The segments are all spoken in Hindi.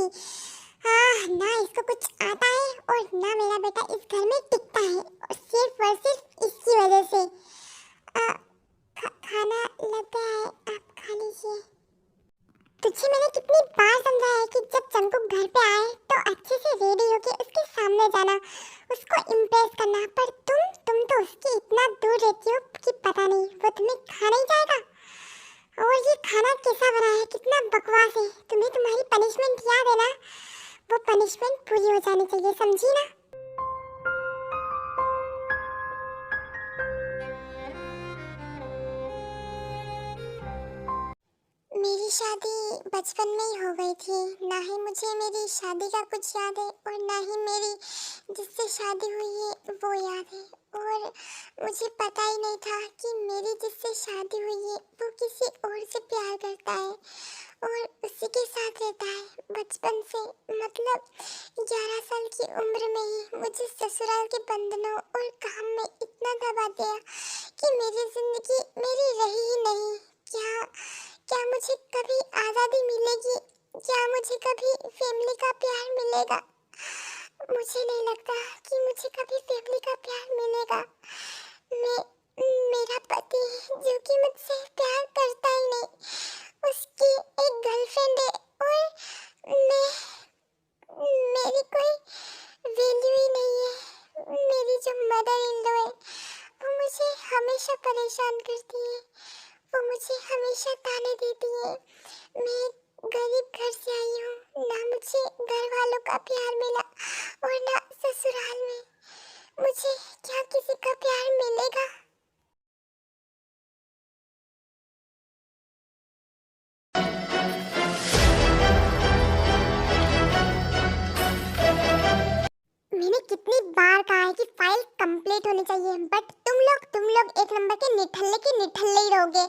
कि ना इसको कुछ आता है और ना मेरा बेटा इस घर में टिकता है, और सिर्फ इसकी वजह से। खाना लग गया है, आप खा लीजिए। तुझे मैंने कितनी बार समझाया है कि जब जंकुक घर पे आए तो अच्छे से रेडी होके उसके सामने जाना, उसको इम्प्रेस करना, पर तुम तो उसके इतना दूर रहती हो कि पता नहीं वो तुम्हें खा नहीं जाएगा। और ये खाना कैसा बना है, कितना बकवास है। तुम्हें तुम्हारी पनिशमेंट याद है ना, वो पनिशमेंट पूरी हो जानी चाहिए, समझी ना। मेरी शादी बचपन में ही हो गई थी, ना ही मुझे मेरी शादी का कुछ याद है और ना ही मेरी जिससे शादी हुई है वो याद है। और मुझे पता ही नहीं था कि मेरी जिससे शादी हुई है वो किसी और से प्यार करता है और उसी के साथ रहता है बचपन से। मतलब 11 साल की उम्र में ही मुझे ससुराल के बंधनों और काम में इतना दबा दिया कि मेरी जिंदगी मेरी रही ही नहीं। क्या क्या मुझे कभी आज़ादी मिलेगी? क्या मुझे कभी फैमिली का प्यार मिलेगा? मुझे नहीं लगता कि मुझे कभी फैमिली का प्यार मिलेगा। मेरा पति जो कि मुझसे प्यार करता ही नहीं, उसकी एक गर्लफ्रेंड है और मेरी कोई वैल्यू ही नहीं है। मेरी जो मदर इन लॉ है वो मुझे हमेशा परेशान करती है, वो मुझे हमेशा ताने देती है। मैं गरीब घर से आई हूँ, ना मुझे घर वालों का प्यार मिला और ना ससुराल में। मुझे क्या किसी का प्यार मिलेगा? मैंने कितनी बार कहा है कि फाइल कंप्लीट होनी चाहिए, बट तुम लोग एक नंबर के निठल्ले ही रहोगे।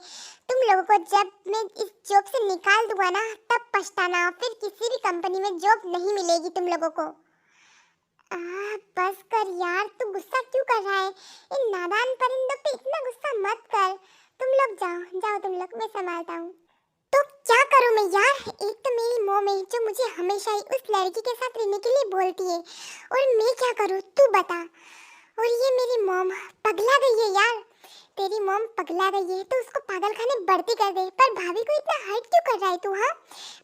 तुम लोगों को जब मैं इस जॉब से निकाल दूंगा ना तब पछताना, फिर किसी भी कंपनी में जॉब नहीं मिलेगी तुम लोगों को। बस कर यार, तू गुस्सा क्यों कर रहा है? इन नादान परिंदों पे इतना गुस्सा मत कर। तुम लोग जाओ तुम लोग, मैं संभालता हूँ। तो क्या करूँ मैं यार? एक तो मेरी मॉम है जो मुझे हमेशा ही उस लड़की के साथ रहने के लिए बोलती है, और मैं क्या करूँ तू बता। और ये मेरी मॉम पगला गई है यार। तेरी मॉम पगला गई है तो उसको पागलखाने भर्ती कर दे। पर भाभी को इतना हर्ट क्यों कर रहा है तू? हाँ,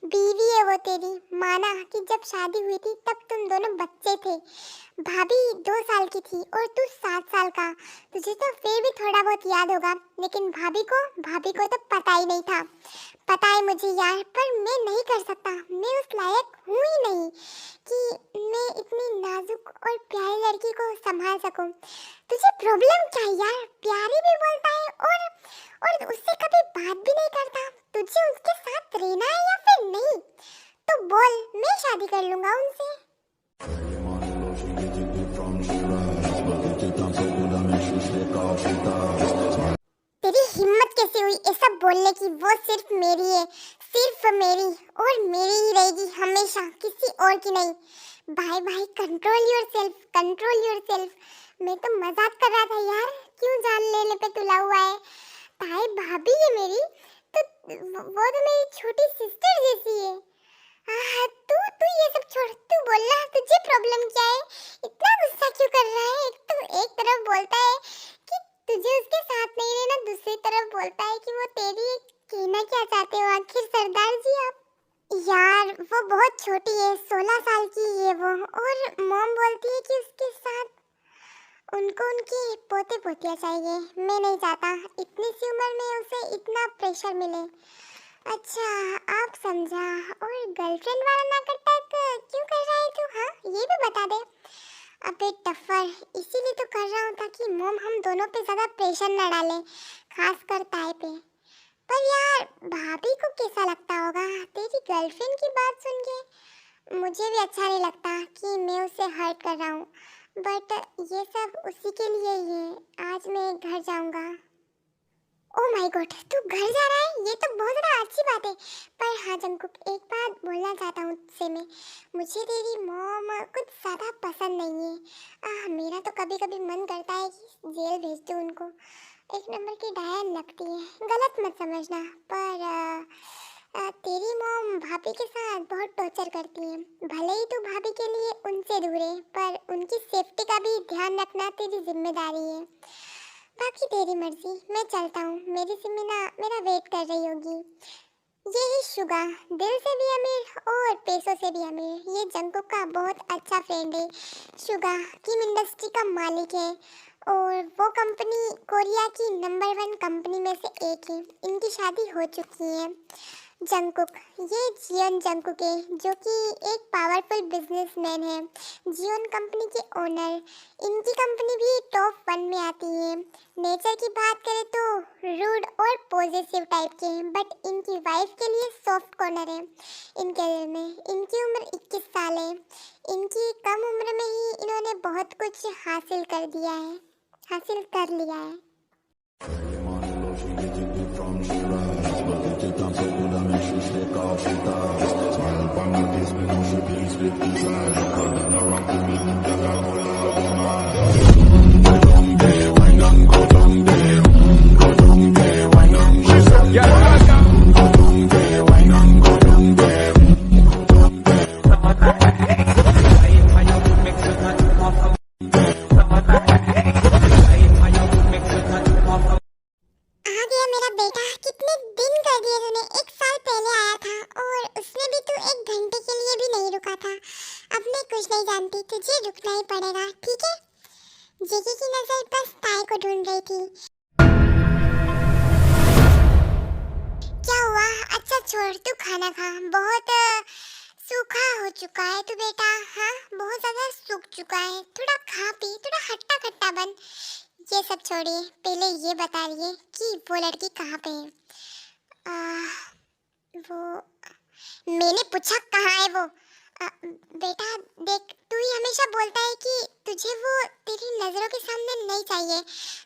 बीवी है वो तेरी। माना कि जब शादी हुई थी तब तुम दोनों बच्चे थे, भाभी 2 साल की थी और तू 7 साल का। तुझे तो फिर भी थोड़ा बहुत याद होगा, लेकिन भाभी को तो पता ही नहीं था। पता है मुझे यार, पर मैं नहीं कर सकता। मैं उस लायक हूँ ही नहीं कि मैं इतनी नाजुक और प्यारी लड़की को संभाल सकूं। तुझे प्रॉब्लम क्या है यार? प्यारी भी बोलता है और उससे कभी बात भी नहीं करता। तुझे उसके साथ रहना है या फिर नहीं? तो बोल, मैं शादी कर लूंगा उनसे। तेरी हिम्मत कैसे हुई ऐसा बोलने की? वो सिर्फ मेरी है, सिर्फ मेरी, और मेरी ही रहेगी हमेशा, किसी और की नहीं। भाई कंट्रोल योरसेल्फ, कंट्रोल योरसेल्फ। मैं तो मजाक कर रहा था यार, क्यों जान लेने पे तुला हुआ है? ताई भाभी है मेरी, तो वो तो मेरी छोटी सिस्टर जैसी है। तू ये सब छोड़, तू बोलना, तुझे प्रॉब्लम क्या है? इतना गुस्सा क्यों कर रहा है? एक तरफ बोलता है कि तुझे उसके साथ नहीं रहना, दूसरी तरफ बोलता है कि वो तेरी। कहना क्या चाहते हो आखिर सरदार जी आप? यार वो बहुत छोटी है, 16 साल की है वो, और मॉम बोलती है कि उसके साथ उनको उनकी पोते पोतियाँ चाहिए। मैं नहीं चाहता इतनी सी उम्र में उसे इतना प्रेशर मिले। अच्छा, आप समझा। और गर्लफ्रेंड वाला नाटक क्यों कर रहा है तू? हाँ, ये भी बता दे। अबे टफर, इसीलिए तो कर रहा हूँ ताकि मॉम हम दोनों पे ज़्यादा प्रेशर न डाले, खासकर ताए पे। पर यार भाभी को कैसा लगता होगा तेरी गर्लफ्रेंड की बात सुन के? मुझे भी अच्छा नहीं लगता कि मैं उसे हर्ट कर रहा हूँ, बट ये सब उसी के लिए ही है। आज मैं घर जाऊँगा। ओ माय गॉड, तू घर जा रहा है? ये तो बहुत ज़्यादा अच्छी बात है। पर हाँ जंकुक, एक बात बोलना चाहता हूँ तुझसे मैं। मुझे तेरी मॉम कुछ ज़्यादा पसंद नहीं है। मेरा तो कभी कभी मन करता है कि जेल भेज दूँ उनको। एक नंबर की डायन लगती है, गलत मत समझना। पर तेरी मॉम भाभी के साथ बहुत टॉर्चर करती है। भले ही तू भाभी के लिए उनसे दूर है, पर उनकी सेफ्टी का भी ध्यान रखना तेरी जिम्मेदारी है। बाकी तेरी मर्जी, मैं चलता हूँ। मेरी सिमिना मेरा वेट कर रही होगी। ये ही शुगा, दिल से भी अमीर और पैसों से भी अमीर। ये जंकुक का बहुत अच्छा फ्रेंड है। शुगा किम इंडस्ट्री का मालिक है और वो कंपनी कोरिया की नंबर 1 कंपनी में से एक है। इनकी शादी हो चुकी है। जंकुक, ये जियोन जंकुक है, जो कि एक पावरफुल बिजनेसमैन है। जियोन कंपनी के ओनर। इनकी कंपनी भी टॉप 1 में आती है। नेचर की बात करें तो रूड और पॉजिटिव टाइप के हैं, बट इनकी वाइफ के लिए सॉफ्ट कॉर्नर है इनके दिल में। इनकी उम्र 21 साल है। इनकी कम उम्र में ही इन्होंने बहुत कुछ हासिल कर लिया है। तुझे रुकना ही पड़ेगा, ठीक है? जेकी की नजर बस ताई को ढूंढ रही थी। क्या हुआ? अच्छा छोड़, तू खाना खा। बहुत सूखा हो चुका है तू बेटा। हाँ, बहुत ज्यादा सूख चुका है। थोड़ा खा पी, थोड़ा हट्टा खट्टा बन। ये सब छोड़िए, पहले ये बता रही है कि वो लड़की कहाँ पे है? वो मैंने पूछा कहाँ है वो? बेटा देख, तू ही हमेशा बोलता है कि तुझे वो तेरी नज़रों के सामने नहीं चाहिए,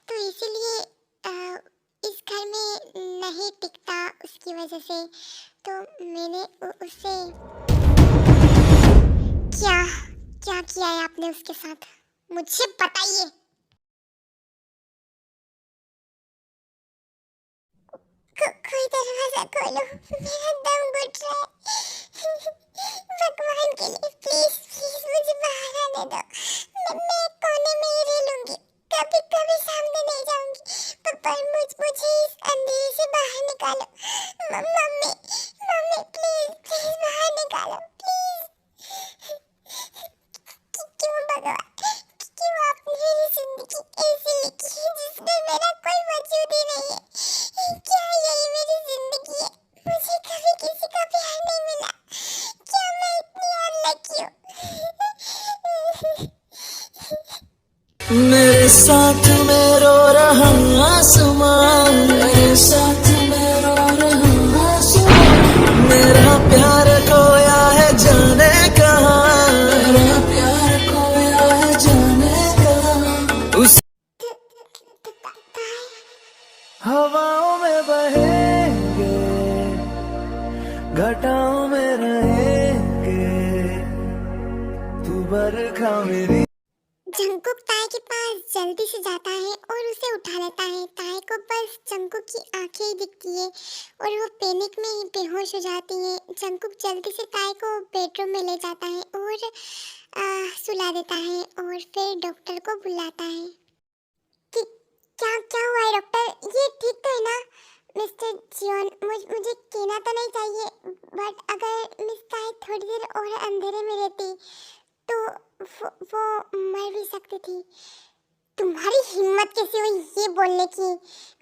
तो इसीलिए इस घर में नहीं टिकता उसकी वजह से। तो मैंने उससे क्या क्या किया है आपने उसके साथ, मुझे बताइए। कोई दरवाजा खोलो, मेरा दम घुट रहा है। भगवान के लिए प्लीज प्लीज मुझे बाहर आने दो। मैं एक कोने में ही रह लूंगी, कभी कभी सामने नहीं जाऊंगी, पर मुझे इस अंधेरे से बाहर निकालो। मम्मी मम्मी प्लीज प्लीज बाहर निकालो प्लीज। क्यों भगवान, क्यों आपने मेरी जिंदगी ऐसी लिखी है जिसमें मेरा कोई वजूद ही नहीं है? क्या यही मेरी जिंदगी है? मुझे कभी किसी का प्यार नहीं मिला। क्या मैं इतनी अनलकी हूँ? मेरे साथ में रो रहा आसमान, मेरे साथ में रो रहा आसमान। मेरा प्यार खोया है जाने कहाँ, मेरा प्यार खोया है जाने कहाँ। उस हवाओं में बहेंगे, घटाओं में रहेंगे, तू बरखा मेरी। जंकुक ताई के पास जल्दी से जाता है और उसे उठा लेता है। ताई को बस जंकुक की आंखें ही दिखती है और वो पैनिक में ही बेहोश हो जाती है। जंकुक जल्दी से ताई को बेडरूम में ले जाता है और सुला देता है और फिर डॉक्टर को बुलाता है। कि क्या क्या हुआ है डॉक्टर? ये ठीक तो है ना? मिस्टर जियोन, मुझे कहना तो नहीं चाहिए, बट अगर मिस ताई थोड़ी देर और अंधेरे में रहती तो वो मर भी सकती थी। तुम्हारी हिम्मत कैसे हुई ये बोलने की?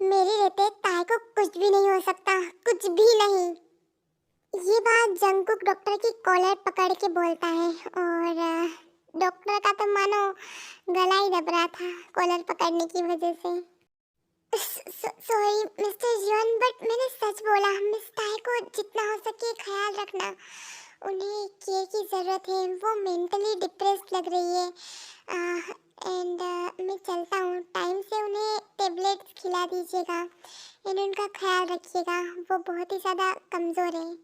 मेरे रहते ताई को कुछ भी नहीं हो सकता, कुछ भी नहीं। ये बात जंकुक डॉक्टर की कॉलर पकड़ के बोलता है और डॉक्टर का तो मानो गला ही दब रहा था कॉलर पकड़ने की वजह से। सॉरी मिस्टर जियोन, बट मैंने सच बोला। मिस ताई को जितना हो सके ख्याल रखना। उन्हें केयर की ज़रूरत है, वो मेंटली डिप्रेस्ड लग रही है। एंड मैं चलता हूँ। टाइम से उन्हें टेबलेट्स खिला दीजिएगा एंड उनका ख्याल रखिएगा, वो बहुत ही ज़्यादा कमज़ोर है।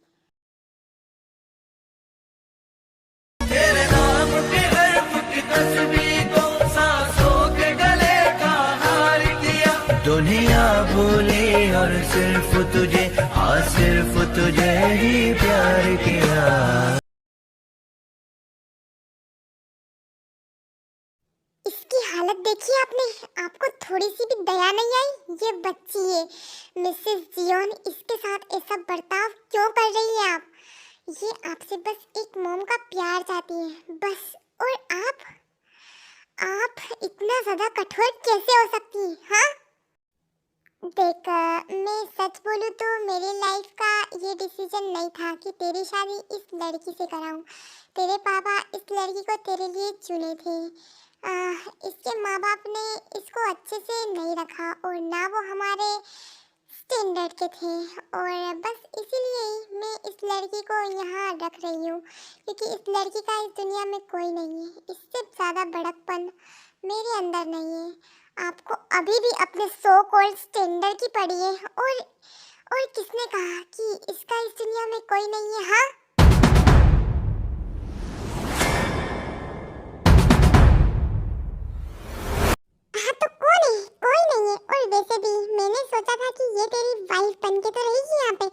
तेरे नाम के हर्फ की तस्वीर को सांसों के गले का हार किया। दुनिया भूली और सिर्फ तुझे, हाँ सिर्फ तुझे देखिए आपने, आपको थोड़ी सी भी दया नहीं आई? ये बच्ची है मिसेस जियोन, इसके साथ ऐसा बर्ताव क्यों कर रही है आप? ये आपसे बस एक मोम का प्यार चाहती है बस। और आप इतना ज्यादा कठोर कैसे हो सकती हैं? हाँ देख, मैं सच बोलूँ तो मेरी लाइफ का ये डिसीजन नहीं था कि तेरी शादी इस लड़की से कराऊं। तेरे पापा इस लड़की को तेरे लिए चुने थे। इसके माँ बाप ने इसको अच्छे से नहीं रखा और ना वो हमारे स्टैंडर्ड के थे, और बस इसीलिए ही मैं इस लड़की को यहाँ रख रही हूँ, क्योंकि इस लड़की का इस दुनिया में कोई नहीं है। इससे ज़्यादा बड़कपन मेरे अंदर नहीं है। आपको अभी भी अपने सो कॉल्ड स्टैंडर्ड की पड़ी है, और किसने कहा कि इसका इस दुनिया में कोई नहीं है? हाँ हाँ तो कौन है? कोई नहीं है। और वैसे भी मैंने सोचा था कि ये तेरी वाइफ बन के तो रहेगी यहाँ पे,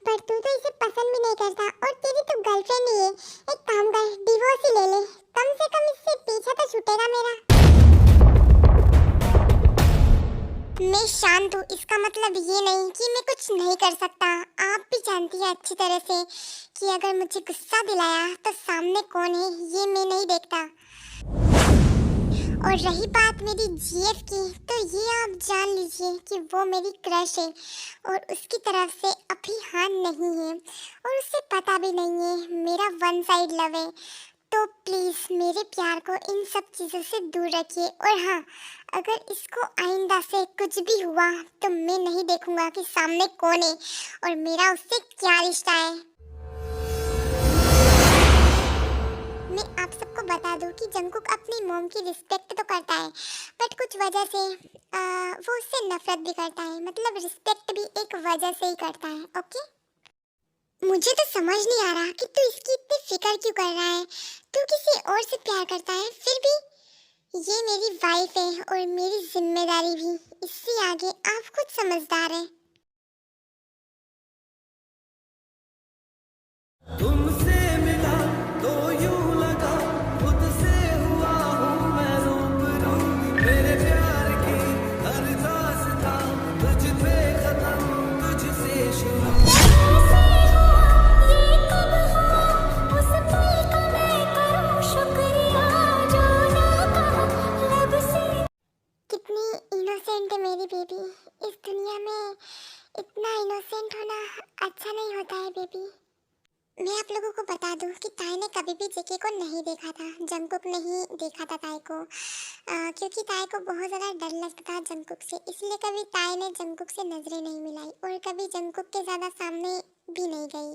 पर तू तो इसे पसंद भी नहीं करता, और तेरी तो गर्लफ्रेंड ही है। एक काम कर, डिवोर्स ही ले ले, कम से कम इससे पीछा तो छूटेगा मेरा। मैं शांत हूँ, इसका मतलब ये नहीं कि मैं कुछ नहीं कर सकता। आप भी जानती है अच्छी तरह से कि अगर मुझे गुस्सा दिलाया तो सामने कौन है ये मैं नहीं देखता। और रही बात मेरी जीएफ की, तो ये आप जान लीजिए कि वो मेरी क्रश है, और उसकी तरफ से अभी हाँ नहीं है, और उसे पता भी नहीं है मेरा वन साइड लव है। तो प्लीज़ मेरे प्यार को इन सब चीज़ों से दूर रखिए। और हाँ, अगर इसको आइंदा से कुछ भी हुआ तो मैं नहीं देखूंगा कि सामने कौन है और मेरा उससे क्या रिश्ता है। मैं आप सबको बता दूं कि जंगकुक अपनी मॉम की रिस्पेक्ट तो करता है, बट कुछ वजह से वो उससे नफरत भी करता है। मतलब रिस्पेक्ट भी एक वजह से ही करता है। ओके, मुझे तो समझ नहीं आ रहा कि तू इसकी इतनी फिक्र क्यों कर रहा है। तू किसी और से प्यार करता है, फिर भी ये मेरी वाइफ है और मेरी जिम्मेदारी भी। इससे आगे आप खुद समझदार हैं। तुमसे मिला तो यूं लगा खुद से हुआ हूँ मैं रूबरू, मेरे प्यार की हर दास्तां तुझ पे खत्म तुझसे शुरू। कितनी इनोसेंट है मेरी बेबी। इस दुनिया में इतना इनोसेंट होना अच्छा नहीं होता है बेबी। मैं आप लोगों को बता दूं कि ताई ने कभी भी जेके को नहीं देखा था, जंगकुक ने ही देखा था ताई को, क्योंकि ताई को बहुत ज़्यादा डर लगता था जंगकुक से, इसलिए कभी ताई ने जंगकुक से नज़रें नहीं मिलाई और कभी जंगकुक के ज़्यादा सामने भी नहीं गई।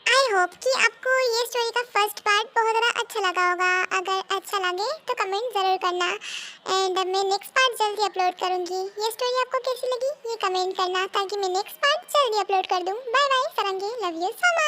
आई होप कि आपको ये स्टोरी का फर्स्ट पार्ट बहुत ज़्यादा अच्छा लगा होगा। अगर अच्छा लगे तो कमेंट ज़रूर करना, एंड मैं नेक्स्ट पार्ट जल्दी अपलोड करूँगी। ये स्टोरी आपको कैसी लगी ये कमेंट करना, ताकि मैं नेक्स्ट पार्ट जल्दी अपलोड कर दूँ। Bye bye, Sarangi, love you so much.